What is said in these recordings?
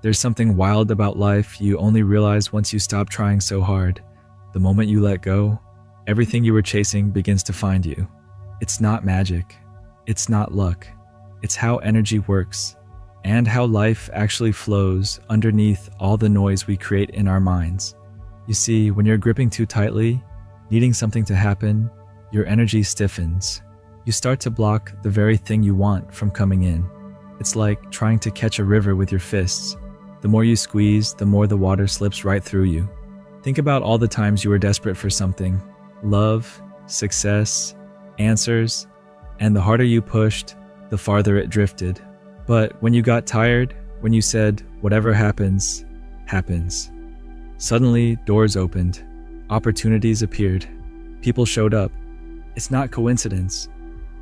There's something wild about life you only realize once you stop trying so hard. The moment you let go, everything you were chasing begins to find you. It's not magic. It's not luck. It's how energy works, and how life actually flows underneath all the noise we create in our minds. You see, when you're gripping too tightly, needing something to happen, your energy stiffens. You start to block the very thing you want from coming in. It's like trying to catch a river with your fists. The more you squeeze, the more the water slips right through you. Think about all the times you were desperate for something: love, success, answers, and the harder you pushed, the farther it drifted. But when you got tired, when you said, "Whatever happens, happens," suddenly doors opened, opportunities appeared, people showed up. It's not coincidence.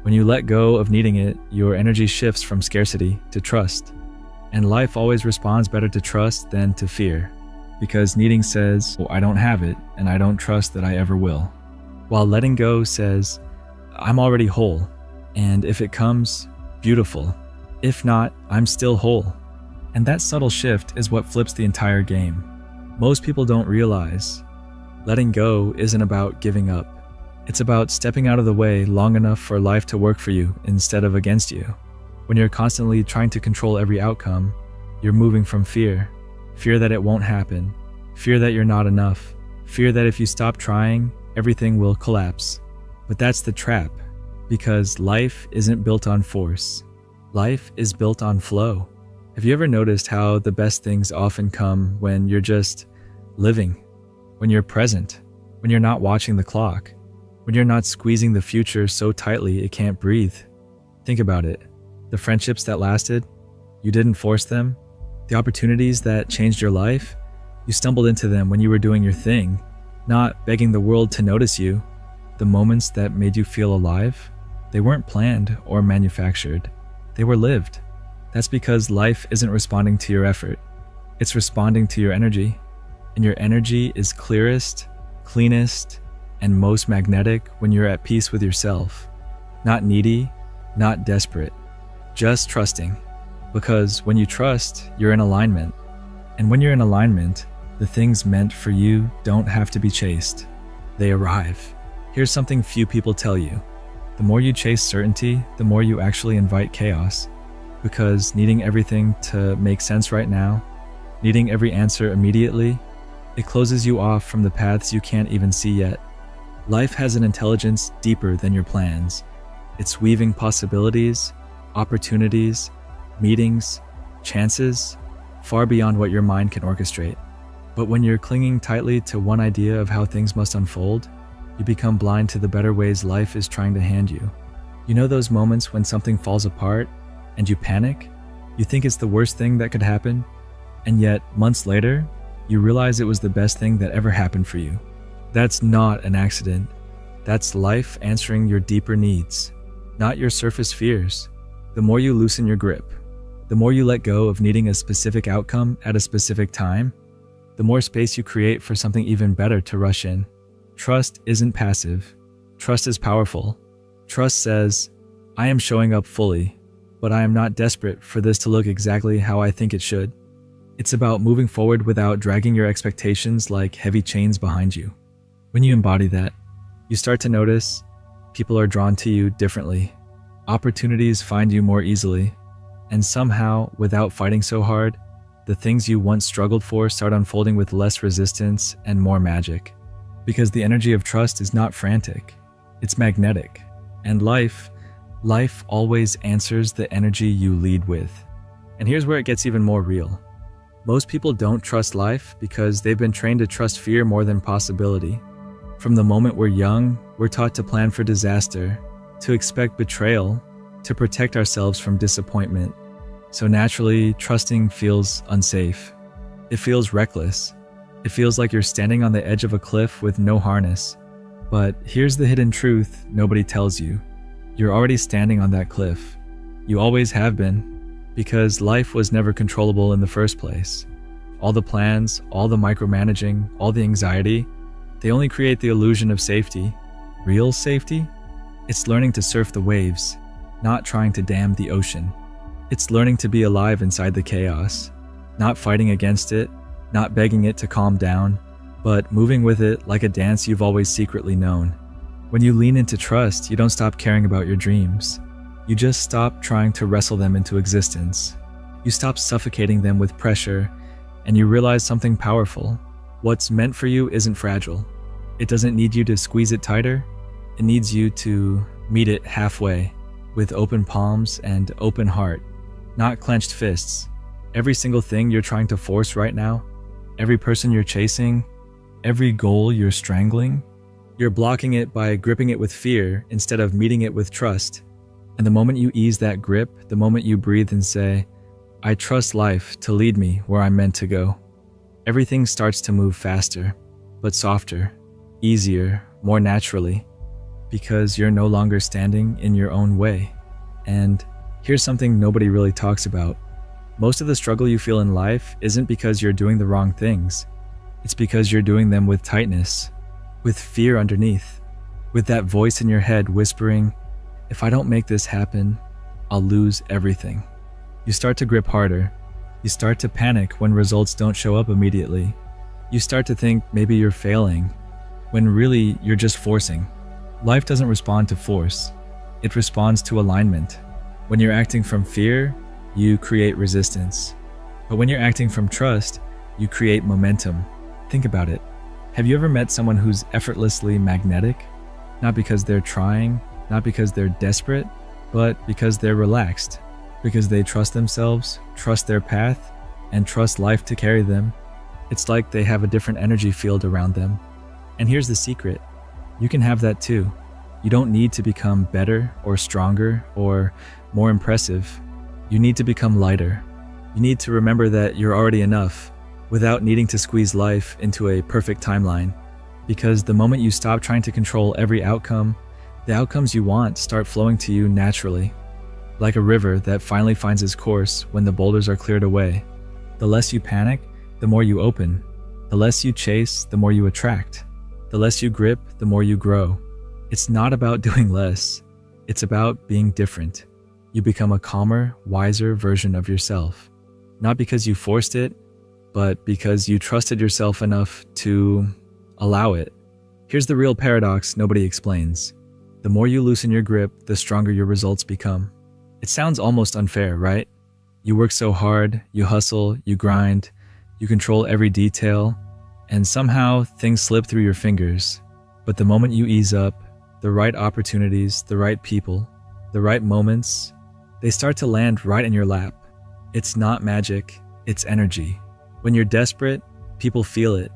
When you let go of needing it, your energy shifts from scarcity to trust. And life always responds better to trust than to fear, because needing says, "Oh, I don't have it, and I don't trust that I ever will." While letting go says, "I'm already whole, and if it comes, beautiful. If not, I'm still whole." And that subtle shift is what flips the entire game. Most people don't realize letting go isn't about giving up. It's about stepping out of the way long enough for life to work for you instead of against you. When you're constantly trying to control every outcome, you're moving from fear. Fear that it won't happen. Fear that you're not enough. Fear that if you stop trying, everything will collapse. But that's the trap, because life isn't built on force. Life is built on flow. Have you ever noticed how the best things often come when you're just living, when you're present, when you're not watching the clock, when you're not squeezing the future so tightly it can't breathe? Think about it. The friendships that lasted, you didn't force them. The opportunities that changed your life, you stumbled into them when you were doing your thing, not begging the world to notice you. The moments that made you feel alive, they weren't planned or manufactured. They were lived. That's because life isn't responding to your effort. It's responding to your energy. And your energy is clearest, cleanest, and most magnetic when you're at peace with yourself. Not needy, not desperate, just trusting. Because when you trust, you're in alignment. And when you're in alignment, the things meant for you don't have to be chased. They arrive. Here's something few people tell you. The more you chase certainty, the more you actually invite chaos. Because needing everything to make sense right now, needing every answer immediately, it closes you off from the paths you can't even see yet. Life has an intelligence deeper than your plans. It's weaving possibilities, opportunities, meetings, chances, far beyond what your mind can orchestrate. But when you're clinging tightly to one idea of how things must unfold, you become blind to the better ways life is trying to hand you. You know those moments when something falls apart and you panic? You think it's the worst thing that could happen, and yet months later, you realize it was the best thing that ever happened for you. That's not an accident. That's life answering your deeper needs, not your surface fears. The more you loosen your grip, the more you let go of needing a specific outcome at a specific time, the more space you create for something even better to rush in. Trust isn't passive. Trust is powerful. Trust says, "I am showing up fully, but I am not desperate for this to look exactly how I think it should." It's about moving forward without dragging your expectations like heavy chains behind you. When you embody that, you start to notice people are drawn to you differently. Opportunities find you more easily. And somehow, without fighting so hard, the things you once struggled for start unfolding with less resistance and more magic. Because the energy of trust is not frantic, it's magnetic. And life always answers the energy you lead with. And here's where it gets even more real. Most people don't trust life because they've been trained to trust fear more than possibility. From the moment we're young, we're taught to plan for disaster, to expect betrayal, to protect ourselves from disappointment. So naturally, trusting feels unsafe. It feels reckless. It feels like you're standing on the edge of a cliff with no harness. But here's the hidden truth nobody tells you. You're already standing on that cliff. You always have been. Because life was never controllable in the first place. All the plans, all the micromanaging, all the anxiety, they only create the illusion of safety. Real safety? It's learning to surf the waves, not trying to dam the ocean. It's learning to be alive inside the chaos. not fighting against it, not begging it to calm down, but moving with it like a dance you've always secretly known. When you lean into trust, you don't stop caring about your dreams. You just stop trying to wrestle them into existence. You stop suffocating them with pressure, and you realize something powerful. What's meant for you isn't fragile. It doesn't need you to squeeze it tighter. It needs you to meet it halfway, with open palms and open heart, not clenched fists. Every single thing you're trying to force right now, every person you're chasing, every goal you're strangling, you're blocking it by gripping it with fear instead of meeting it with trust. And the moment you ease that grip, the moment you breathe and say, I trust life to lead me where I'm meant to go, everything starts to move faster, but softer, easier, more naturally, because you're no longer standing in your own way. And here's something nobody really talks about. Most of the struggle you feel in life isn't because you're doing the wrong things. It's because you're doing them with tightness, with fear underneath, with that voice in your head whispering, if I don't make this happen, I'll lose everything. You start to grip harder. You start to panic when results don't show up immediately. You start to think maybe you're failing, when really you're just forcing. Life doesn't respond to force. It responds to alignment. When you're acting from fear, you create resistance. But when you're acting from trust, you create momentum. Think about it. Have you ever met someone who's effortlessly magnetic? Not because they're trying, not because they're desperate, but because they're relaxed. Because they trust themselves, trust their path, and trust life to carry them. It's like they have a different energy field around them. And here's the secret. You can have that too. You don't need to become better or stronger or more impressive. You need to become lighter. You need to remember that you're already enough without needing to squeeze life into a perfect timeline. Because the moment you stop trying to control every outcome, the outcomes you want start flowing to you naturally. Like a river that finally finds its course when the boulders are cleared away. The less you panic, the more you open. The less you chase, the more you attract. The less you grip, the more you grow. It's not about doing less. It's about being different. You become a calmer, wiser version of yourself. Not because you forced it, but because you trusted yourself enough to allow it. Here's the real paradox nobody explains. The more you loosen your grip, the stronger your results become. It sounds almost unfair, right? You work so hard, you hustle, you grind, you control every detail, and somehow things slip through your fingers. But the moment you ease up, the right opportunities, the right people, the right moments, they start to land right in your lap. It's not magic, it's energy. When you're desperate, people feel it.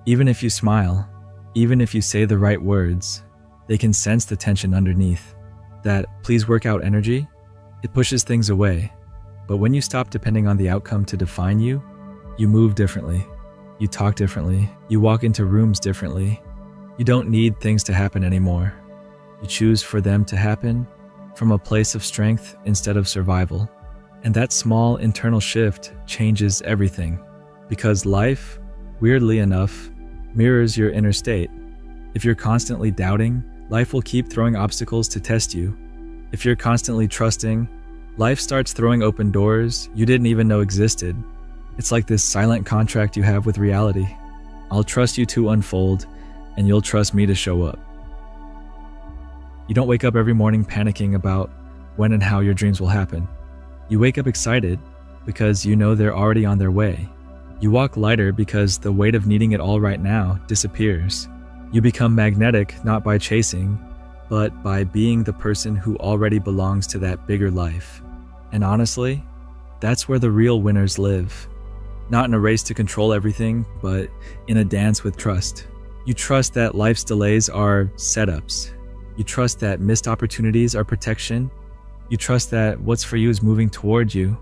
Even if you smile, even if you say the right words, they can sense the tension underneath. That please work out energy, it pushes things away. But when you stop depending on the outcome to define you, you move differently. You talk differently. You walk into rooms differently. You don't need things to happen anymore. You choose for them to happen from a place of strength instead of survival. And that small internal shift changes everything. Because life, weirdly enough, mirrors your inner state. If you're constantly doubting, life will keep throwing obstacles to test you. If you're constantly trusting, life starts throwing open doors you didn't even know existed. It's like this silent contract you have with reality. I'll trust you to unfold, and you'll trust me to show up. You don't wake up every morning panicking about when and how your dreams will happen. You wake up excited because you know they're already on their way. You walk lighter because the weight of needing it all right now disappears. You become magnetic not by chasing, but by being the person who already belongs to that bigger life. And honestly, that's where the real winners live. Not in a race to control everything, but in a dance with trust. You trust that life's delays are setups. You trust that missed opportunities are protection. You trust that what's for you is moving toward you,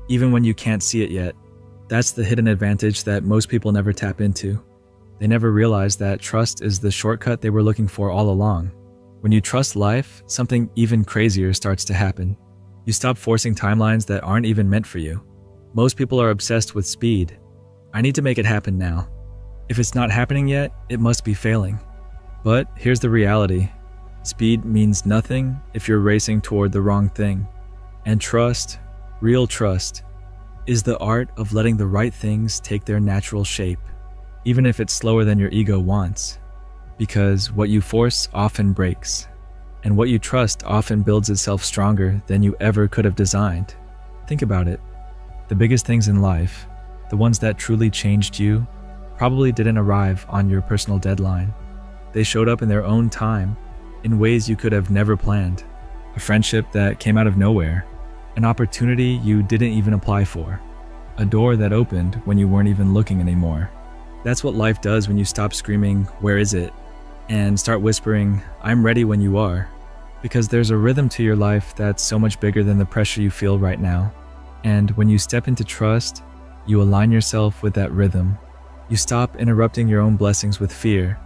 even when you can't see it yet. That's the hidden advantage that most people never tap into. They never realize that trust is the shortcut they were looking for all along. When you trust life, something even crazier starts to happen. You stop forcing timelines that aren't even meant for you. Most people are obsessed with speed. I need to make it happen now. If it's not happening yet, it must be failing. But here's the reality. Speed means nothing if you're racing toward the wrong thing. And trust, real trust, is the art of letting the right things take their natural shape, even if it's slower than your ego wants. Because what you force often breaks, and what you trust often builds itself stronger than you ever could have designed. Think about it. The biggest things in life, the ones that truly changed you, probably didn't arrive on your personal deadline. They showed up in their own time, in ways you could have never planned. A friendship that came out of nowhere, an opportunity you didn't even apply for, a door that opened when you weren't even looking anymore. That's what life does when you stop screaming, "Where is it?" and start whispering, "I'm ready when you are." Because there's a rhythm to your life that's so much bigger than the pressure you feel right now. And when you step into trust, you align yourself with that rhythm. You stop interrupting your own blessings with fear.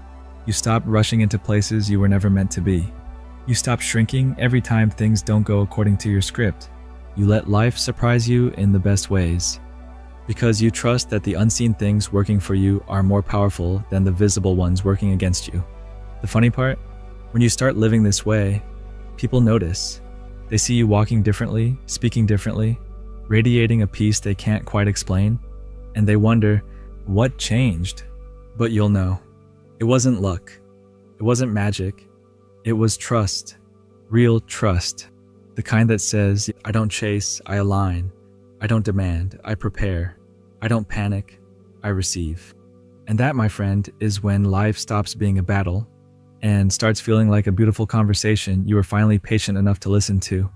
You stop rushing into places you were never meant to be. You stop shrinking every time things don't go according to your script. You let life surprise you in the best ways. Because you trust that the unseen things working for you are more powerful than the visible ones working against you. The funny part? When you start living this way, people notice. They see you walking differently, speaking differently, radiating a peace they can't quite explain, and they wonder, what changed? But you'll know. It wasn't luck. It wasn't magic. It was trust. Real trust. The kind that says, I don't chase, I align. I don't demand, I prepare. I don't panic, I receive. And that, my friend, is when life stops being a battle and starts feeling like a beautiful conversation you were finally patient enough to listen to.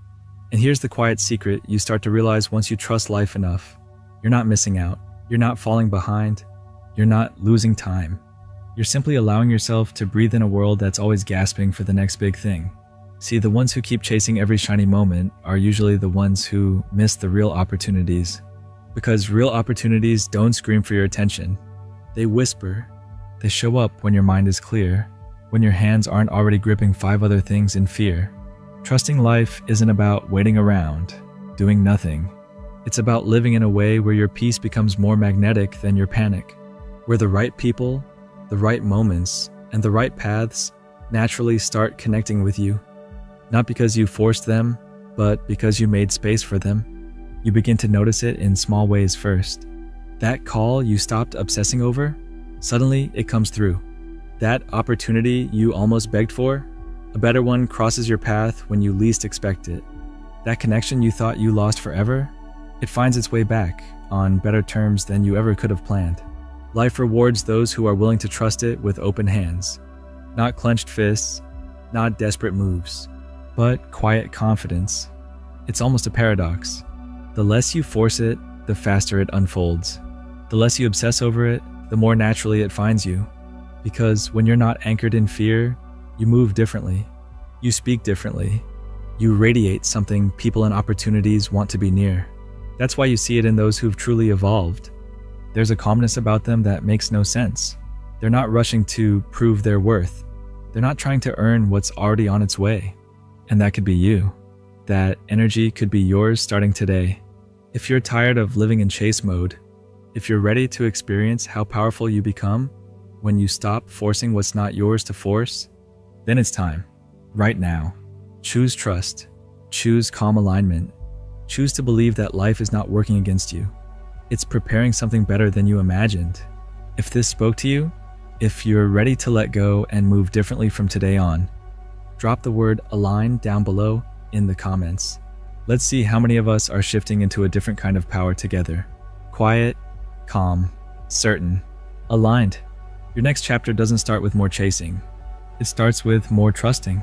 And here's the quiet secret you start to realize once you trust life enough. You're not missing out. You're not falling behind. You're not losing time. You're simply allowing yourself to breathe in a world that's always gasping for the next big thing. See, the ones who keep chasing every shiny moment are usually the ones who miss the real opportunities. Because real opportunities don't scream for your attention. They whisper. They show up when your mind is clear, when your hands aren't already gripping 5 other things in fear. Trusting life isn't about waiting around, doing nothing. It's about living in a way where your peace becomes more magnetic than your panic, where the right people, the right moments, and the right paths naturally start connecting with you. Not because you forced them, but because you made space for them. You begin to notice it in small ways first. That call you stopped obsessing over, suddenly it comes through. That opportunity you almost begged for, a better one crosses your path when you least expect it. That connection you thought you lost forever, it finds its way back on better terms than you ever could have planned. Life rewards those who are willing to trust it with open hands. Not clenched fists, not desperate moves, but quiet confidence. It's almost a paradox. The less you force it, the faster it unfolds. The less you obsess over it, the more naturally it finds you. Because when you're not anchored in fear, you move differently. You speak differently. You radiate something people and opportunities want to be near. That's why you see it in those who've truly evolved. There's a calmness about them that makes no sense. They're not rushing to prove their worth. They're not trying to earn what's already on its way. And that could be you. That energy could be yours starting today. If you're tired of living in chase mode, if you're ready to experience how powerful you become when you stop forcing what's not yours to force, then it's time. Right now. Choose trust. Choose calm alignment. Choose to believe that life is not working against you. It's preparing something better than you imagined. If this spoke to you, if you're ready to let go and move differently from today on, drop the word align down below in the comments. Let's see how many of us are shifting into a different kind of power together. Quiet, calm, certain, aligned. Your next chapter doesn't start with more chasing. It starts with more trusting.